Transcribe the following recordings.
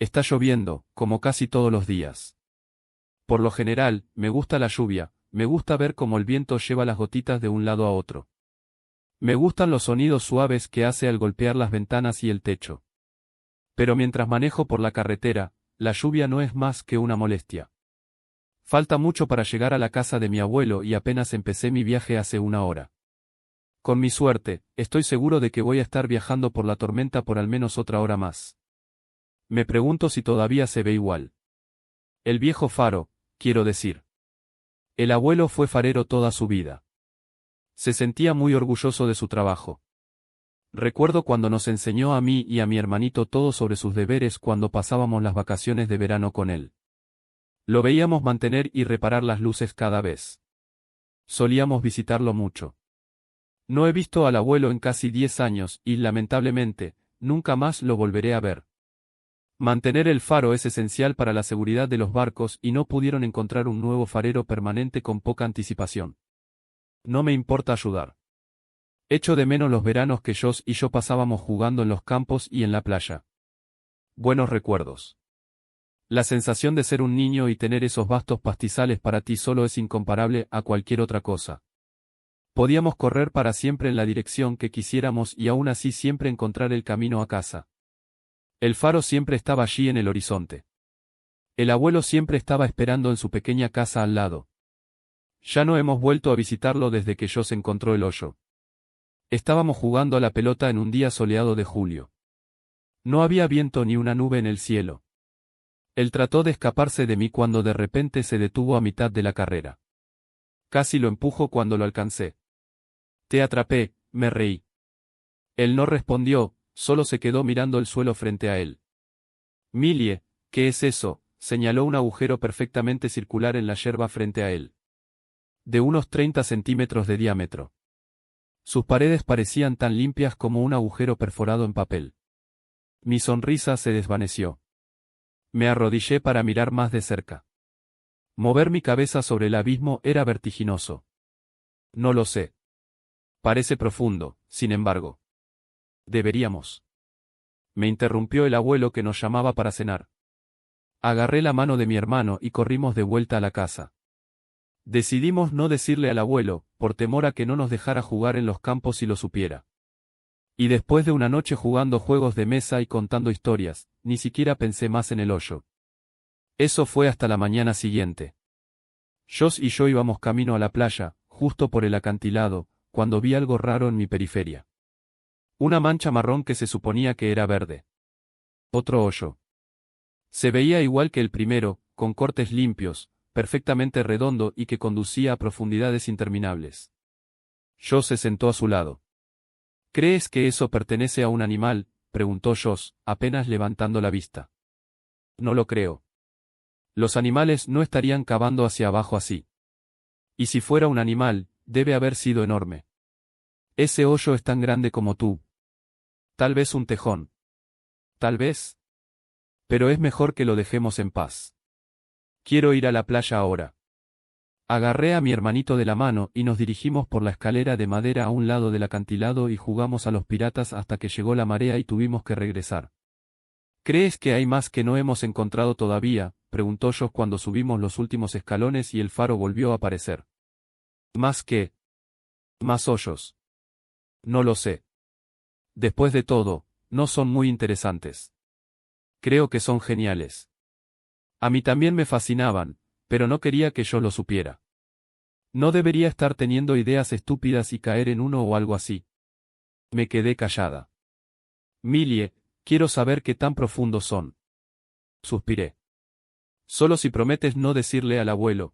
Está lloviendo, como casi todos los días. Por lo general, me gusta la lluvia, me gusta ver cómo el viento lleva las gotitas de un lado a otro. Me gustan los sonidos suaves que hace al golpear las ventanas y el techo. Pero mientras manejo por la carretera, la lluvia no es más que una molestia. Falta mucho para llegar a la casa de mi abuelo y apenas empecé mi viaje hace una hora. Con mi suerte, estoy seguro de que voy a estar viajando por la tormenta por al menos otra hora más. Me pregunto si todavía se ve igual. El viejo faro, quiero decir. El abuelo fue farero toda su vida. Se sentía muy orgulloso de su trabajo. Recuerdo cuando nos enseñó a mí y a mi hermanito todo sobre sus deberes cuando pasábamos las vacaciones de verano con él. Lo veíamos mantener y reparar las luces cada vez. Solíamos visitarlo mucho. No he visto al abuelo en casi 10 años y, lamentablemente, nunca más lo volveré a ver. Mantener el faro es esencial para la seguridad de los barcos y no pudieron encontrar un nuevo farero permanente con poca anticipación. No me importa ayudar. Echo de menos los veranos que Josh y yo pasábamos jugando en los campos y en la playa. Buenos recuerdos. La sensación de ser un niño y tener esos vastos pastizales para ti solo es incomparable a cualquier otra cosa. Podíamos correr para siempre en la dirección que quisiéramos y aún así siempre encontrar el camino a casa. El faro siempre estaba allí en el horizonte. El abuelo siempre estaba esperando en su pequeña casa al lado. Ya no hemos vuelto a visitarlo desde que Josh encontró el hoyo. Estábamos jugando a la pelota en un día soleado de julio. No había viento ni una nube en el cielo. Él trató de escaparse de mí cuando de repente se detuvo a mitad de la carrera. Casi lo empujo cuando lo alcancé. Te atrapé, me reí. Él no respondió, solo se quedó mirando el suelo frente a él. Millie, ¿qué es eso? Señaló un agujero perfectamente circular en la yerba frente a él. De unos 30 centímetros de diámetro. Sus paredes parecían tan limpias como un agujero perforado en papel. Mi sonrisa se desvaneció. Me arrodillé para mirar más de cerca. Mover mi cabeza sobre el abismo era vertiginoso. No lo sé. Parece profundo, sin embargo. Deberíamos. Me interrumpió el abuelo que nos llamaba para cenar. Agarré la mano de mi hermano y corrimos de vuelta a la casa. Decidimos no decirle al abuelo, por temor a que no nos dejara jugar en los campos si lo supiera. Y después de una noche jugando juegos de mesa y contando historias, ni siquiera pensé más en el hoyo. Eso fue hasta la mañana siguiente. Josh y yo íbamos camino a la playa, justo por el acantilado, cuando vi algo raro en mi periferia. Una mancha marrón que se suponía que era verde. Otro hoyo. Se veía igual que el primero, con cortes limpios, perfectamente redondo y que conducía a profundidades interminables. Josh se sentó a su lado. ¿Crees que eso pertenece a un animal?, preguntó Josh, apenas levantando la vista. No lo creo. Los animales no estarían cavando hacia abajo así. Y si fuera un animal, debe haber sido enorme. Ese hoyo es tan grande como tú. Tal vez un tejón. Tal vez. Pero es mejor que lo dejemos en paz. Quiero ir a la playa ahora. Agarré a mi hermanito de la mano y nos dirigimos por la escalera de madera a un lado del acantilado y jugamos a los piratas hasta que llegó la marea y tuvimos que regresar. ¿Crees que hay más que no hemos encontrado todavía?, preguntó Josh cuando subimos los últimos escalones y el faro volvió a aparecer. ¿Más qué? ¿Más hoyos? No lo sé. Después de todo, no son muy interesantes. Creo que son geniales. A mí también me fascinaban, pero no quería que yo lo supiera. No debería estar teniendo ideas estúpidas y caer en uno o algo así. Me quedé callada. Millie, quiero saber qué tan profundos son. Suspiré. Solo si prometes no decirle al abuelo.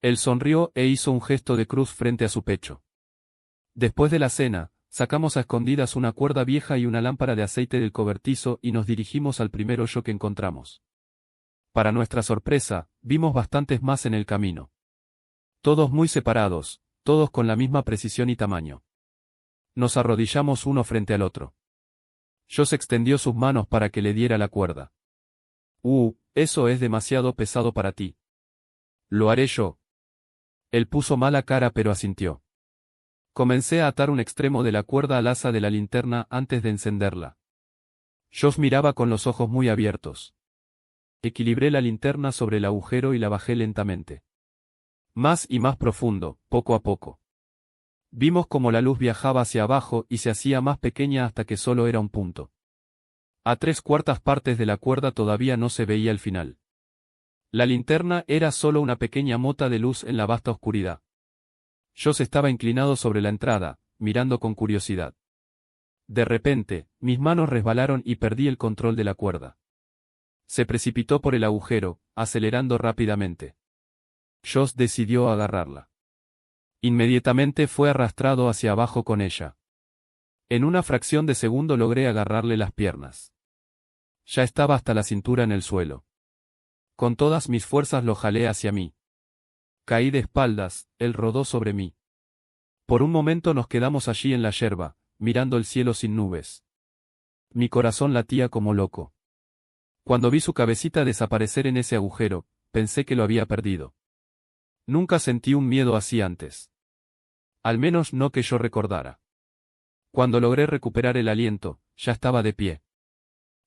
Él sonrió e hizo un gesto de cruz frente a su pecho. Después de la cena, sacamos a escondidas una cuerda vieja y una lámpara de aceite del cobertizo y nos dirigimos al primer hoyo que encontramos. Para nuestra sorpresa, vimos bastantes más en el camino. Todos muy separados, todos con la misma precisión y tamaño. Nos arrodillamos uno frente al otro. Josh extendió sus manos para que le diera la cuerda. Eso es demasiado pesado para ti. Lo haré yo. Él puso mala cara pero asintió. Comencé a atar un extremo de la cuerda al asa de la linterna antes de encenderla. Josh miraba con los ojos muy abiertos. Equilibré la linterna sobre el agujero y la bajé lentamente. Más y más profundo, poco a poco. Vimos cómo la luz viajaba hacia abajo y se hacía más pequeña hasta que solo era un punto. A 3/4 partes de la cuerda todavía no se veía el final. La linterna era solo una pequeña mota de luz en la vasta oscuridad. Josh estaba inclinado sobre la entrada, mirando con curiosidad. De repente, mis manos resbalaron y perdí el control de la cuerda. Se precipitó por el agujero, acelerando rápidamente. Josh decidió agarrarla. Inmediatamente fue arrastrado hacia abajo con ella. En una fracción de segundo logré agarrarle las piernas. Ya estaba hasta la cintura en el suelo. Con todas mis fuerzas lo jalé hacia mí. Caí de espaldas, él rodó sobre mí. Por un momento nos quedamos allí en la yerba, mirando el cielo sin nubes. Mi corazón latía como loco. Cuando vi su cabecita desaparecer en ese agujero, pensé que lo había perdido. Nunca sentí un miedo así antes. Al menos no que yo recordara. Cuando logré recuperar el aliento, ya estaba de pie.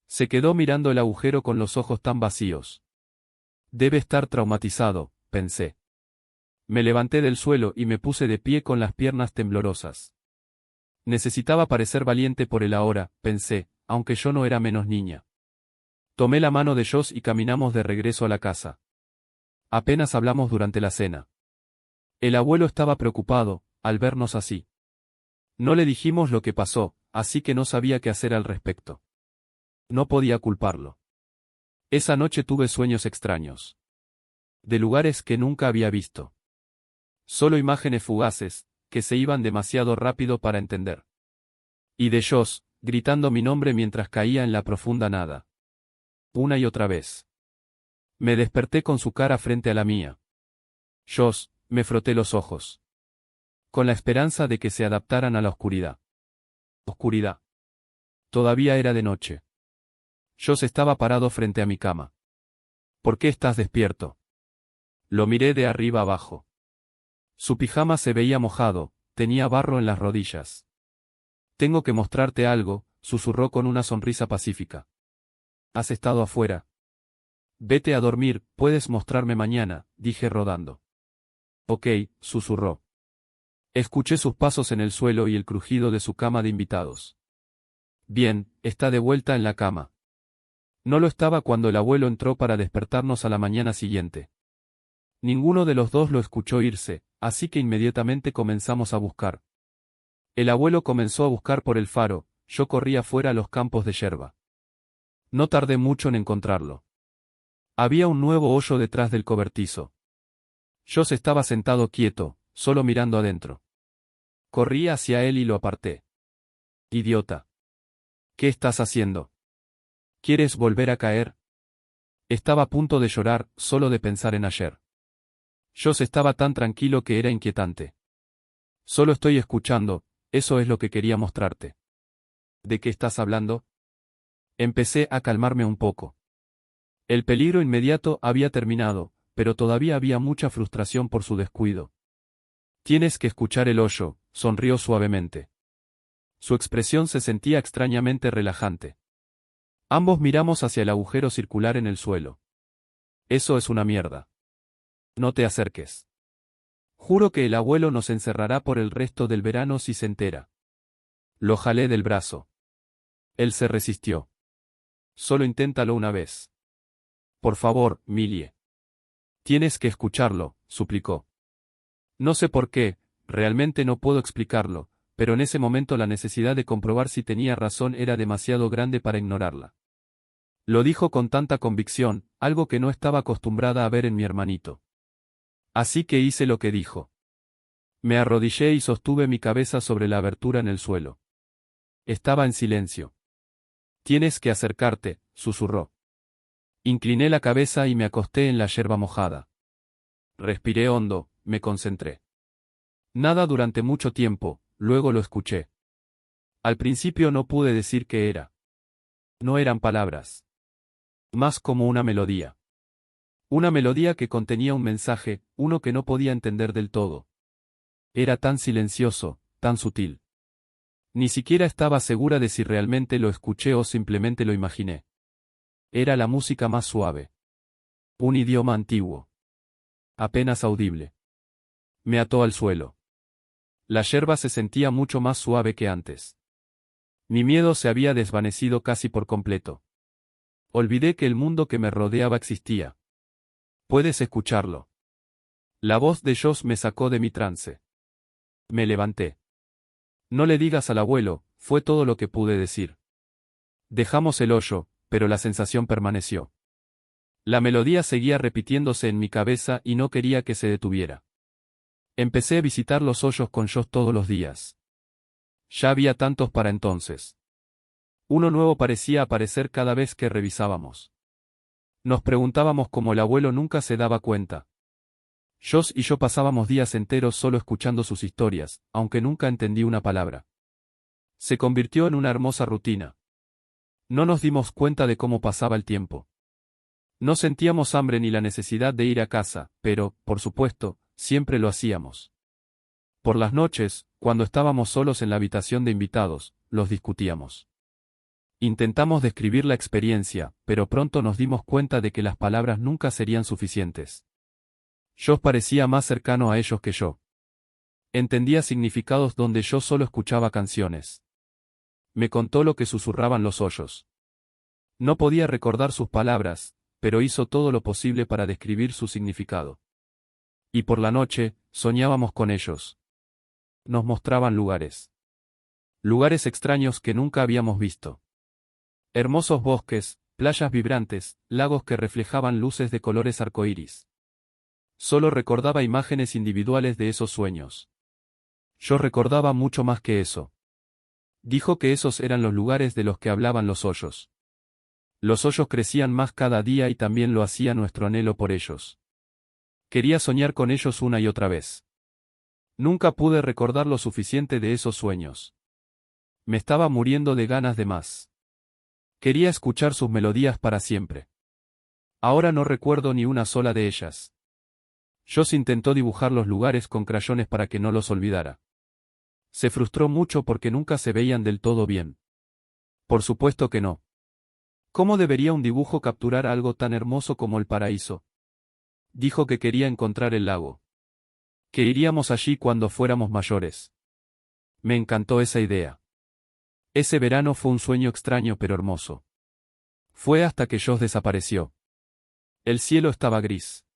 Se quedó mirando el agujero con los ojos tan vacíos. Debe estar traumatizado, pensé. Me levanté del suelo y me puse de pie con las piernas temblorosas. Necesitaba parecer valiente por él ahora, pensé, aunque yo no era menos niña. Tomé la mano de Josh y caminamos de regreso a la casa. Apenas hablamos durante la cena. El abuelo estaba preocupado, al vernos así. No le dijimos lo que pasó, así que no sabía qué hacer al respecto. No podía culparlo. Esa noche tuve sueños extraños. De lugares que nunca había visto. Solo imágenes fugaces, que se iban demasiado rápido para entender. Y de Josh, gritando mi nombre mientras caía en la profunda nada. Una y otra vez. Me desperté con su cara frente a la mía. Josh, me froté los ojos. Con la esperanza de que se adaptaran a la oscuridad. Oscuridad. Todavía era de noche. Josh estaba parado frente a mi cama. ¿Por qué estás despierto? Lo miré de arriba abajo. Su pijama se veía mojado, tenía barro en las rodillas. Tengo que mostrarte algo, susurró con una sonrisa pacífica. ¿Has estado afuera? Vete a dormir, puedes mostrarme mañana, dije rodando. Ok, susurró. Escuché sus pasos en el suelo y el crujido de su cama de invitados. Bien, está de vuelta en la cama. No lo estaba cuando el abuelo entró para despertarnos a la mañana siguiente. Ninguno de los dos lo escuchó irse, así que inmediatamente comenzamos a buscar. El abuelo comenzó a buscar por el faro, yo corrí afuera a los campos de yerba. No tardé mucho en encontrarlo. Había un nuevo hoyo detrás del cobertizo. Josh estaba sentado quieto, solo mirando adentro. Corrí hacia él y lo aparté. Idiota. ¿Qué estás haciendo? ¿Quieres volver a caer? Estaba a punto de llorar, solo de pensar en ayer. Josh estaba tan tranquilo que era inquietante. Solo estoy escuchando, eso es lo que quería mostrarte. ¿De qué estás hablando? Empecé a calmarme un poco. El peligro inmediato había terminado, pero todavía había mucha frustración por su descuido. Tienes que escuchar el hoyo, sonrió suavemente. Su expresión se sentía extrañamente relajante. Ambos miramos hacia el agujero circular en el suelo. Eso es una mierda. No te acerques. Juro que el abuelo nos encerrará por el resto del verano si se entera. Lo jalé del brazo. Él se resistió. Solo inténtalo una vez. Por favor, Millie. Tienes que escucharlo, suplicó. No sé por qué, realmente no puedo explicarlo, pero en ese momento la necesidad de comprobar si tenía razón era demasiado grande para ignorarla. Lo dijo con tanta convicción, algo que no estaba acostumbrada a ver en mi hermanito. Así que hice lo que dijo. Me arrodillé y sostuve mi cabeza sobre la abertura en el suelo. Estaba en silencio. Tienes que acercarte, susurró. Incliné la cabeza y me acosté en la yerba mojada. Respiré hondo, me concentré. Nada durante mucho tiempo, luego lo escuché. Al principio no pude decir qué era. No eran palabras. Más como una melodía. Una melodía que contenía un mensaje, uno que no podía entender del todo. Era tan silencioso, tan sutil. Ni siquiera estaba segura de si realmente lo escuché o simplemente lo imaginé. Era la música más suave. Un idioma antiguo. Apenas audible. Me ató al suelo. La yerba se sentía mucho más suave que antes. Mi miedo se había desvanecido casi por completo. Olvidé que el mundo que me rodeaba existía. ¿Puedes escucharlo? La voz de Josh me sacó de mi trance. Me levanté. No le digas al abuelo, fue todo lo que pude decir. Dejamos el hoyo, pero la sensación permaneció. La melodía seguía repitiéndose en mi cabeza y no quería que se detuviera. Empecé a visitar los hoyos con Josh todos los días. Ya había tantos para entonces. Uno nuevo parecía aparecer cada vez que revisábamos. Nos preguntábamos cómo el abuelo nunca se daba cuenta. Josh y yo pasábamos días enteros solo escuchando sus historias, aunque nunca entendí una palabra. Se convirtió en una hermosa rutina. No nos dimos cuenta de cómo pasaba el tiempo. No sentíamos hambre ni la necesidad de ir a casa, pero, por supuesto, siempre lo hacíamos. Por las noches, cuando estábamos solos en la habitación de invitados, los discutíamos. Intentamos describir la experiencia, pero pronto nos dimos cuenta de que las palabras nunca serían suficientes. Josh parecía más cercano a ellos que yo. Entendía significados donde yo solo escuchaba canciones. Me contó lo que susurraban los hoyos. No podía recordar sus palabras, pero hizo todo lo posible para describir su significado. Y por la noche, soñábamos con ellos. Nos mostraban lugares. Lugares extraños que nunca habíamos visto. Hermosos bosques, playas vibrantes, lagos que reflejaban luces de colores arcoíris. Solo recordaba imágenes individuales de esos sueños. Yo recordaba mucho más que eso. Dijo que esos eran los lugares de los que hablaban los hoyos. Los hoyos crecían más cada día y también lo hacía nuestro anhelo por ellos. Quería soñar con ellos una y otra vez. Nunca pude recordar lo suficiente de esos sueños. Me estaba muriendo de ganas de más. Quería escuchar sus melodías para siempre. Ahora no recuerdo ni una sola de ellas. Josh intentó dibujar los lugares con crayones para que no los olvidara. Se frustró mucho porque nunca se veían del todo bien. Por supuesto que no. ¿Cómo debería un dibujo capturar algo tan hermoso como el paraíso? Dijo que quería encontrar el lago. Que iríamos allí cuando fuéramos mayores. Me encantó esa idea. Ese verano fue un sueño extraño pero hermoso. Fue hasta que Josh desapareció. El cielo estaba gris.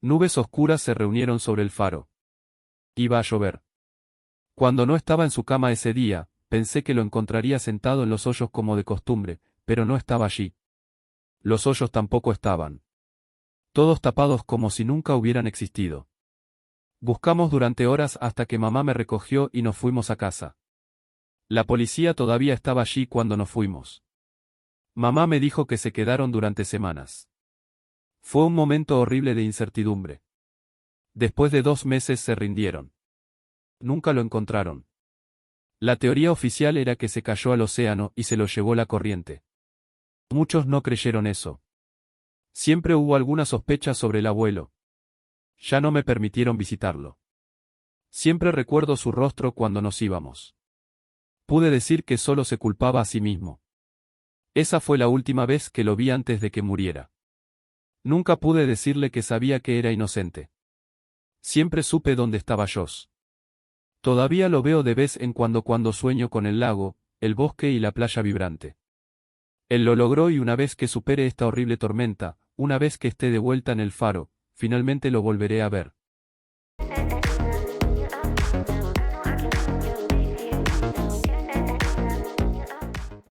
Nubes oscuras se reunieron sobre el faro. Iba a llover. Cuando no estaba en su cama ese día, pensé que lo encontraría sentado en los hoyos como de costumbre, pero no estaba allí. Los hoyos tampoco estaban. Todos tapados como si nunca hubieran existido. Buscamos durante horas hasta que mamá me recogió y nos fuimos a casa. La policía todavía estaba allí cuando nos fuimos. Mamá me dijo que se quedaron durante semanas. Fue un momento horrible de incertidumbre. Después de 2 meses se rindieron. Nunca lo encontraron. La teoría oficial era que se cayó al océano y se lo llevó la corriente. Muchos no creyeron eso. Siempre hubo alguna sospecha sobre el abuelo. Ya no me permitieron visitarlo. Siempre recuerdo su rostro cuando nos íbamos. Pude decir que solo se culpaba a sí mismo. Esa fue la última vez que lo vi antes de que muriera. Nunca pude decirle que sabía que era inocente. Siempre supe dónde estaba Josh. Todavía lo veo de vez en cuando sueño con el lago, el bosque y la playa vibrante. Él lo logró y una vez que supere esta horrible tormenta, una vez que esté de vuelta en el faro, finalmente lo volveré a ver.